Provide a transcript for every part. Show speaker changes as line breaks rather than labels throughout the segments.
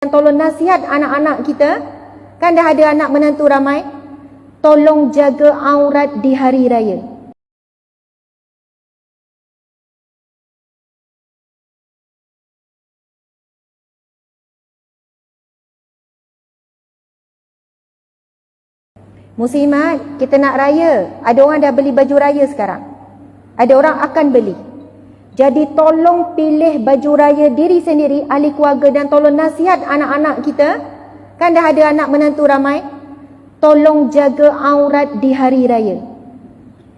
Tolong nasihat anak-anak kita. Kan dah ada anak menantu ramai. Tolong jaga aurat di hari raya. Muslimat, kita nak raya. Ada orang dah beli baju raya sekarang. Ada orang akan beli. Jadi tolong pilih baju raya diri sendiri, ahli keluarga, dan tolong nasihat anak-anak kita. Kan dah ada anak menantu ramai. Tolong jaga aurat di hari raya.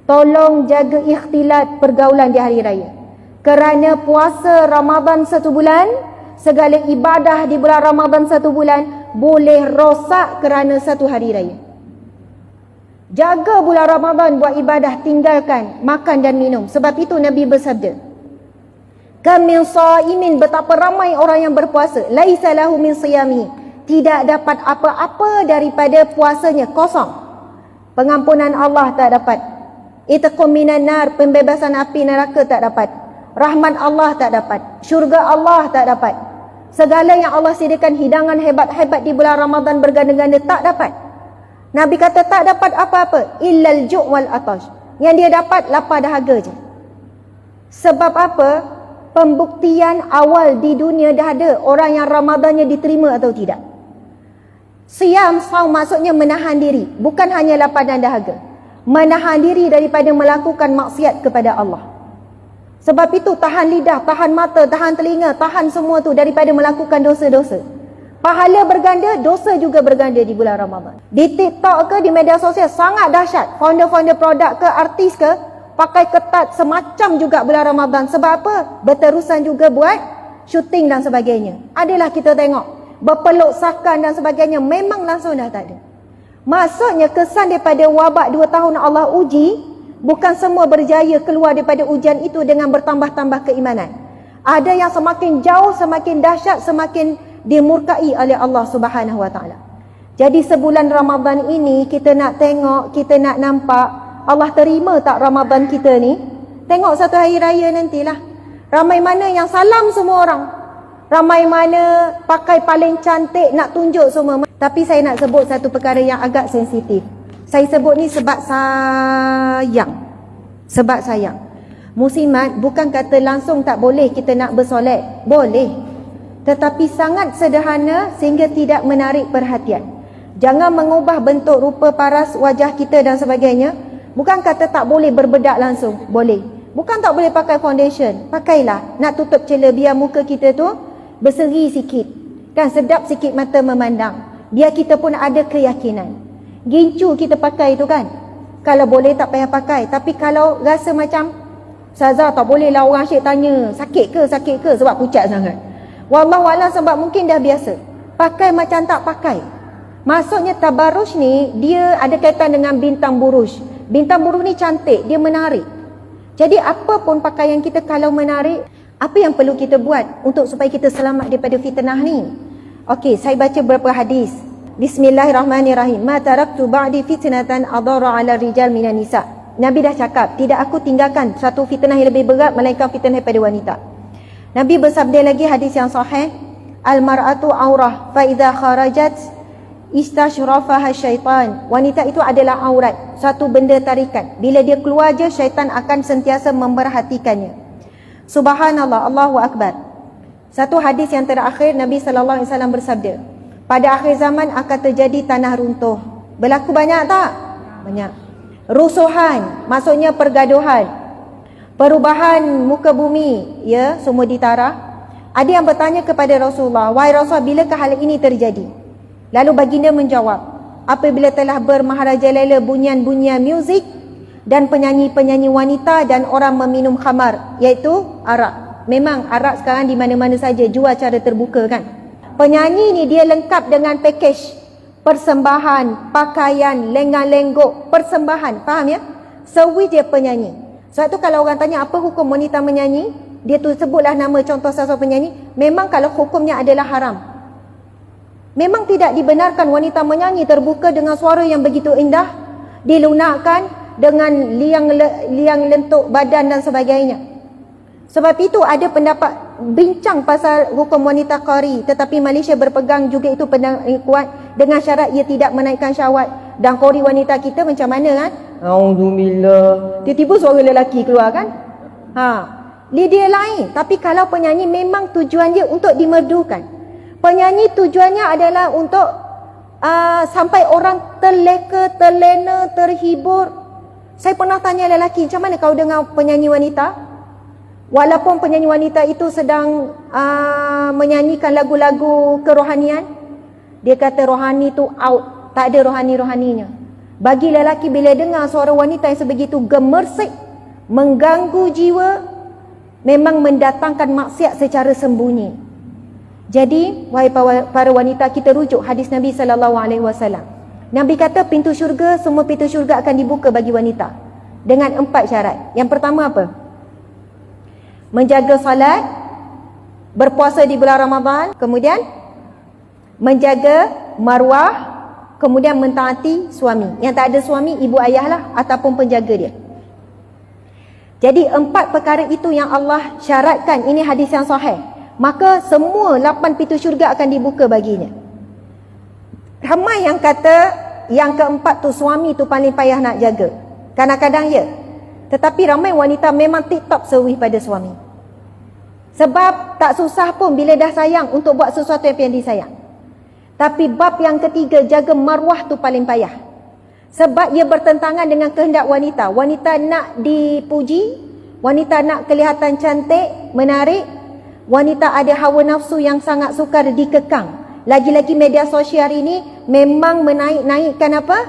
Tolong jaga ikhtilat pergaulan di hari raya. Kerana puasa Ramadan 1 bulan, segala ibadah di bulan Ramadan 1 bulan boleh rosak kerana 1 hari raya. Jaga bulan Ramadan buat ibadah, tinggalkan makan dan minum. Sebab itu Nabi bersabda, kam min shaimin, betapa ramai orang yang berpuasa, laisa lahu min siyami, tidak dapat apa-apa daripada puasanya, kosong. Pengampunan Allah tak dapat. Itqum minan nar, pembebasan api neraka tak dapat. Rahmat Allah tak dapat. Syurga Allah tak dapat. Segala yang Allah sediakan hidangan hebat-hebat di bulan Ramadan berganda-ganda tak dapat. Nabi kata tak dapat apa-apa illal ju' wal atash. Yang dia dapat lapar dahaga je. Sebab apa? Pembuktian awal di dunia dah ada orang yang Ramadannya diterima atau tidak. Siam, saum maksudnya menahan diri, bukan hanya lapar dan dahaga. Menahan diri daripada melakukan maksiat kepada Allah. Sebab itu tahan lidah, tahan mata, tahan telinga, tahan semua tu daripada melakukan dosa-dosa. Pahala berganda, dosa juga berganda di bulan Ramadan. Di TikTok ke, di media sosial sangat dahsyat. Founder-founder produk ke, artis ke, pakai ketat semacam juga bulan Ramadan. Sebab apa? Berterusan juga buat syuting dan sebagainya. Adalah kita tengok berpeluk sakan dan sebagainya, memang langsung dah tak ada. Maksudnya kesan daripada wabak 2 tahun Allah uji, bukan semua berjaya keluar daripada ujian itu dengan bertambah-tambah keimanan. Ada yang semakin jauh, semakin dahsyat, semakin dimurkai oleh Allah Subhanahu Wa Taala. Jadi sebulan Ramadan ini kita nak tengok, kita nak nampak Allah terima tak Ramadan kita ni. Tengok satu hari raya nantilah. Ramai mana yang salam semua orang. Ramai mana pakai paling cantik nak tunjuk semua. Tapi saya nak sebut satu perkara yang agak sensitif. Saya sebut ni sebab sayang. Sebab sayang. Muslimat, bukan kata langsung tak boleh kita nak bersolat. Boleh. Tetapi sangat sederhana sehingga tidak menarik perhatian. Jangan mengubah bentuk rupa paras wajah kita dan sebagainya. Bukan kata tak boleh berbedak langsung. Boleh. Bukan tak boleh pakai foundation. Pakailah. Nak tutup celah biar muka kita tu berseri sikit. Kan sedap sikit mata memandang. Biar kita pun ada keyakinan. Gincu kita pakai tu kan. Kalau boleh tak payah pakai. Tapi kalau rasa macam Ustazah tak boleh lah orang asyik tanya sakit ke sebab pucat sangat. Wallahualam sebab mungkin dah biasa. Pakai macam tak pakai. Maksudnya tabarruj ni dia ada kaitan dengan bintang buruj. Bintang buruj ni cantik, dia menarik. Jadi apa pun pakaian kita kalau menarik, apa yang perlu kita buat untuk supaya kita selamat daripada fitnah ni? Okey, saya baca beberapa hadis. Bismillahirrahmanirrahim. Ma taraktu ba'di fitnatan adara 'ala rijal minan nisa. Nabi dah cakap, tidak aku tinggalkan satu fitnah yang lebih berat melainkan fitnah daripada wanita. Nabi bersabda lagi hadis yang sahih, al-mar'atu aurah fa idza kharajat istashrafaha syaitan. Wanita itu adalah aurat, satu benda tarikan. Bila dia keluar je, syaitan akan sentiasa memerhatikannya. Subhanallah, Allahu akbar. Satu hadis yang terakhir, Nabi sallallahu alaihi wasallam bersabda, pada akhir zaman akan terjadi tanah runtuh. Berlaku banyak tak? Banyak. Rusuhan, maksudnya pergaduhan. Perubahan muka bumi, ya, semua ditarah. Ada yang bertanya kepada Rasulullah, wahai Rasulullah, bilakah hal ini terjadi? Lalu baginda menjawab, apabila telah bermaharajalela bunyian-bunyian muzik dan penyanyi-penyanyi wanita dan orang meminum khamar, iaitu arak. Memang arak sekarang di mana-mana saja jual cara terbuka kan. Penyanyi ni dia lengkap dengan package persembahan, pakaian, lengan-lenggok, persembahan, faham ya? Sewi dia penyanyi. Sebab tu kalau orang tanya apa hukum wanita menyanyi, dia tu sebutlah nama contoh salah penyanyi. Memang kalau hukumnya adalah haram. Memang tidak dibenarkan wanita menyanyi terbuka dengan suara yang begitu indah, dilunakkan dengan liang lentuk badan dan sebagainya. Sebab itu ada pendapat bincang pasal hukum wanita qari, tetapi Malaysia berpegang juga itu pendapat kuat dengan syarat ia tidak menaikkan syahwat. Dan qari wanita kita macam mana kan? Auzubillah. Tiba-tiba suara lelaki keluar kan? Dia lain. Tapi kalau penyanyi memang tujuan dia untuk dimerdukan. Penyanyi tujuannya adalah untuk sampai orang terleka, terlena, terhibur. Saya pernah tanya lelaki, macam mana kau dengar penyanyi wanita? Walaupun penyanyi wanita itu sedang menyanyikan lagu-lagu kerohanian, dia kata rohani tu out, tak ada rohani-rohaninya. Bagi lelaki bila dengar suara wanita yang sebegitu gemersik, mengganggu jiwa, memang mendatangkan maksiat secara sembunyi. Jadi, wahai para wanita, kita rujuk hadis Nabi SAW. Nabi kata pintu syurga, semua pintu syurga akan dibuka bagi wanita dengan 4 syarat. Yang pertama apa? Menjaga salat, berpuasa di bulan Ramadan, kemudian menjaga maruah, kemudian mentaati suami. Yang tak ada suami, ibu ayahlah ataupun penjaga dia. Jadi 4 perkara itu yang Allah syaratkan. Ini hadis yang sahih. Maka semua 8 pintu syurga akan dibuka baginya. Ramai yang kata yang keempat tu suami tu paling payah nak jaga. Kadang-kadang ya. Tetapi ramai wanita memang tip-top sewih pada suami. Sebab tak susah pun bila dah sayang untuk buat sesuatu yang disayang. Tapi bab yang ketiga, jaga maruah tu paling payah. Sebab ia bertentangan dengan kehendak wanita. Wanita nak dipuji, wanita nak kelihatan cantik, menarik. Wanita ada hawa nafsu yang sangat sukar dikekang. Lagi-lagi media sosial ini memang menaik-naikkan apa?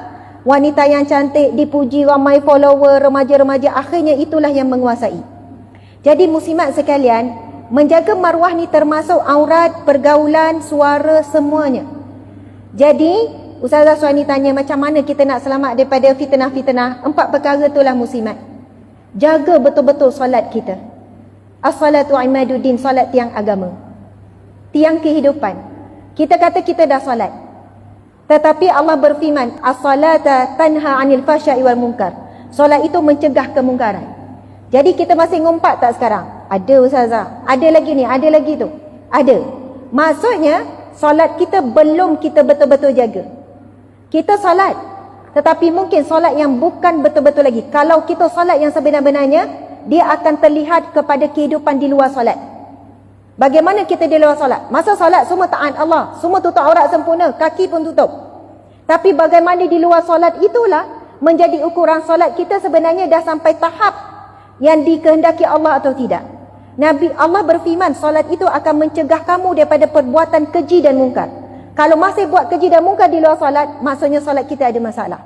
Wanita yang cantik, dipuji, ramai follower, remaja-remaja. Akhirnya itulah yang menguasai. Jadi muslimat sekalian, menjaga maruah ni termasuk aurat, pergaulan, suara, semuanya. Jadi, Ustazah Suhani tanya macam mana kita nak selamat daripada fitnah-fitnah. 4 perkara itulah muslimat. Jaga betul-betul solat kita. As-salatu imaduddin, solat tiang agama. Tiang kehidupan. Kita kata kita dah solat. Tetapi Allah berfirman, as-salata tanha 'anil fahsya'i wal munkar. Solat itu mencegah kemungkaran. Jadi kita masih ngumpat tak sekarang? Ada Ustazah. Ada lagi ni, ada lagi tu. Ada. Maksudnya, solat kita belum kita betul-betul jaga. Kita solat, tetapi mungkin solat yang bukan betul-betul lagi. Kalau kita solat yang sebenar-benarnya, dia akan terlihat kepada kehidupan di luar solat. Bagaimana kita di luar solat? Masa solat semua taat Allah, semua tutup aurat sempurna, kaki pun tutup. Tapi bagaimana di luar solat, itulah menjadi ukuran solat kita sebenarnya dah sampai tahap yang dikehendaki Allah atau tidak. Nabi Allah berfirman, solat itu akan mencegah kamu daripada perbuatan keji dan mungkar. Kalau masih buat keji dan mungkar di luar solat, maksudnya solat kita ada masalah.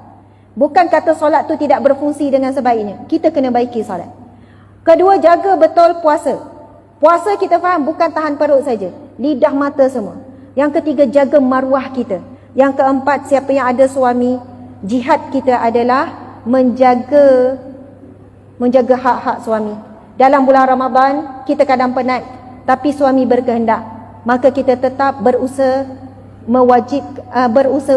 Bukan kata solat tu tidak berfungsi dengan sebaiknya. Kita kena baiki solat. Kedua, jaga betul puasa. Puasa kita faham bukan tahan perut saja, lidah, mata semua. Yang ketiga, jaga maruah kita. Yang keempat, siapa yang ada suami, jihad kita adalah menjaga hak-hak suami. Dalam bulan Ramadan, kita kadang penat, tapi suami berkehendak. Maka kita tetap berusaha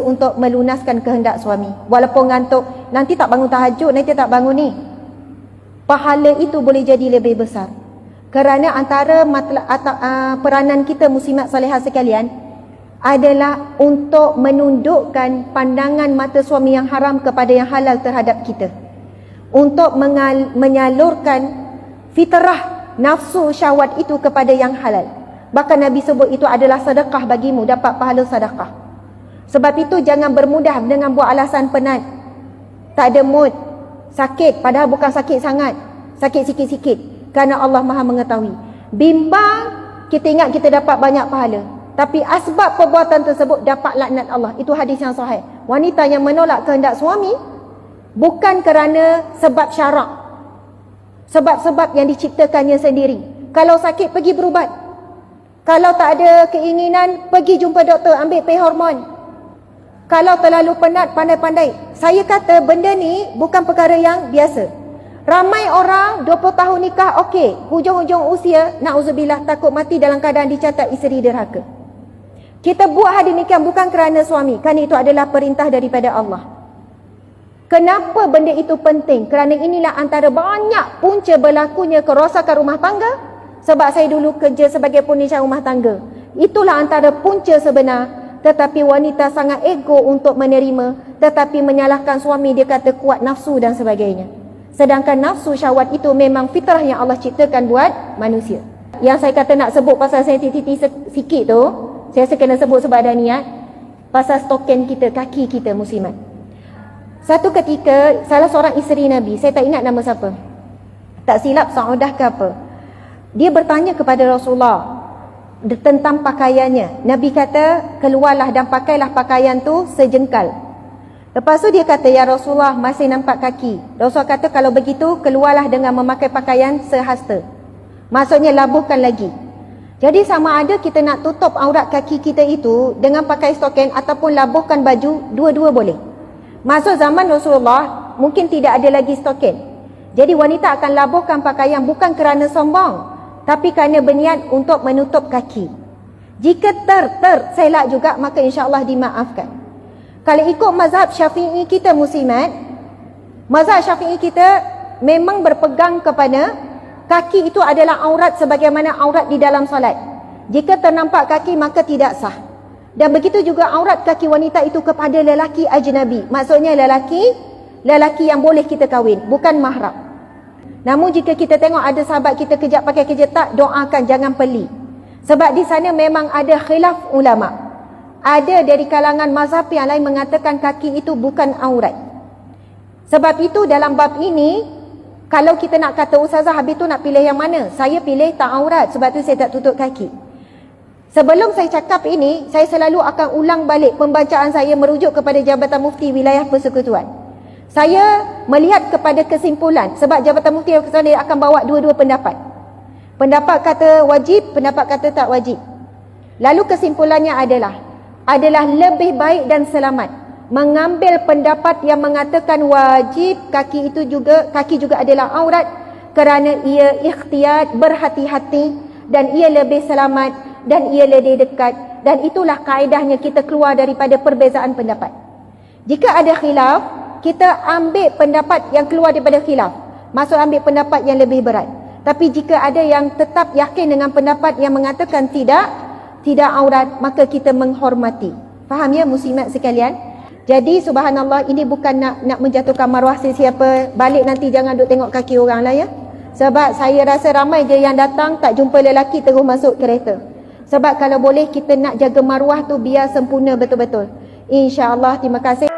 untuk melunaskan kehendak suami. Walaupun ngantuk, nanti tak bangun tahajud, nanti tak bangun ni. Pahala itu boleh jadi lebih besar. Kerana antara peranan kita muslimat salihah sekalian adalah untuk menundukkan pandangan mata suami yang haram kepada yang halal terhadap kita. Untuk menyalurkan fitrah nafsu syahwat itu kepada yang halal. Bahkan Nabi sebut itu adalah sedekah bagimu, dapat pahala sedekah. Sebab itu jangan bermudah dengan buat alasan penat, tak ada mood, sakit, padahal bukan sakit sangat, sakit sikit-sikit. Kerana Allah Maha mengetahui. Bimbang, kita ingat kita dapat banyak pahala, tapi asbab perbuatan tersebut dapat laknat Allah. Itu hadis yang sahih. Wanita yang menolak kehendak suami bukan kerana sebab syarak, sebab-sebab yang diciptakannya sendiri. Kalau sakit, pergi berubat. Kalau tak ada keinginan, pergi jumpa doktor, ambil pil hormon. Kalau terlalu penat, pandai-pandai. Saya kata benda ni bukan perkara yang biasa. Ramai orang 20 tahun nikah, okey, hujung-hujung usia, na'udzubillah, takut mati dalam keadaan dicatat isteri derhaka. Kita buat hal demikian bukan kerana suami, kerana itu adalah perintah daripada Allah. Kenapa benda itu penting? Kerana inilah antara banyak punca berlakunya kerosakan rumah tangga. Sebab saya dulu kerja sebagai penyelesaian rumah tangga. Itulah antara punca sebenar. Tetapi wanita sangat ego untuk menerima, tetapi menyalahkan suami, dia kata kuat nafsu dan sebagainya. Sedangkan nafsu syahwat itu memang fitrah yang Allah ciptakan buat manusia. Yang saya kata nak sebut pasal sensitiviti sikit tu, saya rasa kena sebut sebab ada niat. Pasal stoken kita, kaki kita muslimat. Satu ketika salah seorang isteri Nabi, saya tak ingat nama siapa, tak silap Saudah ke apa, dia bertanya kepada Rasulullah tentang pakaiannya. Nabi kata keluarlah dan pakailah pakaian tu sejengkal. Lepas tu dia kata, ya Rasulullah masih nampak kaki. Rasulullah kata kalau begitu keluarlah dengan memakai pakaian sehasta. Maksudnya labuhkan lagi. Jadi sama ada kita nak tutup aurat kaki kita itu dengan pakai stoken ataupun labuhkan baju, dua-dua boleh. Maksud zaman Rasulullah mungkin tidak ada lagi stoken. Jadi wanita akan labuhkan pakaian bukan kerana sombong, tapi kerana berniat untuk menutup kaki. Jika terselak juga, maka insya-Allah dimaafkan. Kalau ikut mazhab Syafi'i kita muslimat, mazhab Syafi'i kita memang berpegang kepada kaki itu adalah aurat sebagaimana aurat di dalam solat. Jika ternampak kaki maka tidak sah. Dan begitu juga aurat kaki wanita itu kepada lelaki ajnabi. Maksudnya lelaki yang boleh kita kahwin, bukan mahram. Namun jika kita tengok ada sahabat kita kejap pakai kejap tak, doakan jangan peli. Sebab di sana memang ada khilaf ulama. Ada dari kalangan mazhab yang lain mengatakan kaki itu bukan aurat. Sebab itu dalam bab ini, kalau kita nak kata ustazah habis tu nak pilih yang mana? Saya pilih tak aurat, sebab tu saya tak tutup kaki. Sebelum saya cakap ini, saya selalu akan ulang balik pembacaan saya merujuk kepada Jabatan Mufti Wilayah Persekutuan. Saya melihat kepada kesimpulan, sebab Jabatan Mufti Wilayah Persekutuan dia akan bawa dua-dua pendapat. Pendapat kata wajib, pendapat kata tak wajib. Lalu kesimpulannya adalah lebih baik dan selamat mengambil pendapat yang mengatakan wajib kaki juga adalah aurat, kerana ia ikhtiyat, berhati-hati, dan ia lebih selamat dan ia lebih dekat, dan itulah kaedahnya kita keluar daripada perbezaan pendapat. Jika ada khilaf, kita ambil pendapat yang keluar daripada khilaf, maksud ambil pendapat yang lebih berat. Tapi jika ada yang tetap yakin dengan pendapat yang mengatakan tidak aurat, maka kita menghormati. Faham ya muslimat sekalian? Jadi subhanallah, ini bukan nak menjatuhkan maruah sesiapa. Balik nanti jangan duk tengok kaki orang lah ya. Sebab saya rasa ramai je yang datang tak jumpa lelaki terus masuk kereta. Sebab kalau boleh kita nak jaga maruah tu biar sempurna betul-betul. InsyaAllah, terima kasih.